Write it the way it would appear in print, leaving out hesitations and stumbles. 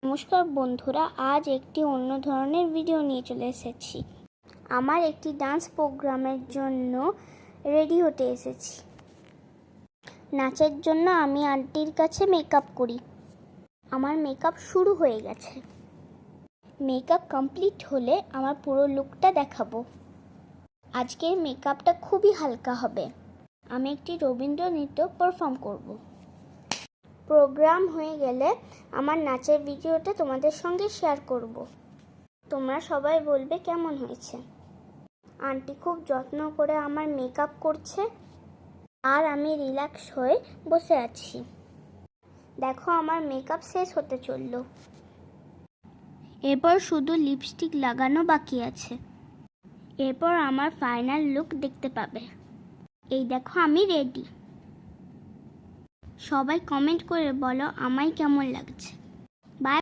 নমস্কার বন্ধুরা, আজ একটি অন্য ধরনের ভিডিও নিয়ে চলে এসেছি। আমার একটি ডান্স প্রোগ্রামের জন্য রেডি হতে এসেছি। নাচের জন্য আমি আন্টির কাছে মেকআপ করি। আমার মেকআপ শুরু হয়ে গেছে। মেকআপ কমপ্লিট হলে আমার পুরো লুকটা দেখাবো। আজকের মেকআপটা খুবই হালকা হবে। আমি একটি রবীন্দ্র নৃত্য পারফর্ম করব। প্রোগ্রাম হয়ে গেলে আমার নাচের ভিডিওটা তোমাদের সঙ্গে শেয়ার করব। তোমরা সবাই বলবে কেমন হয়েছে। আন্টি খুব যত্ন করে আমার মেকআপ করছে আর আমি রিল্যাক্স হয়ে বসে আছি। দেখো, আমার মেকআপ শেষ হতে চললো। এরপর শুধু লিপস্টিক লাগানো বাকি আছে। এরপর আমার ফাইনাল লুক দেখতে পাবে। এই দেখো, আমি রেডি। সবাই কমেন্ট করে বলো আমায় কেমন লাগছে।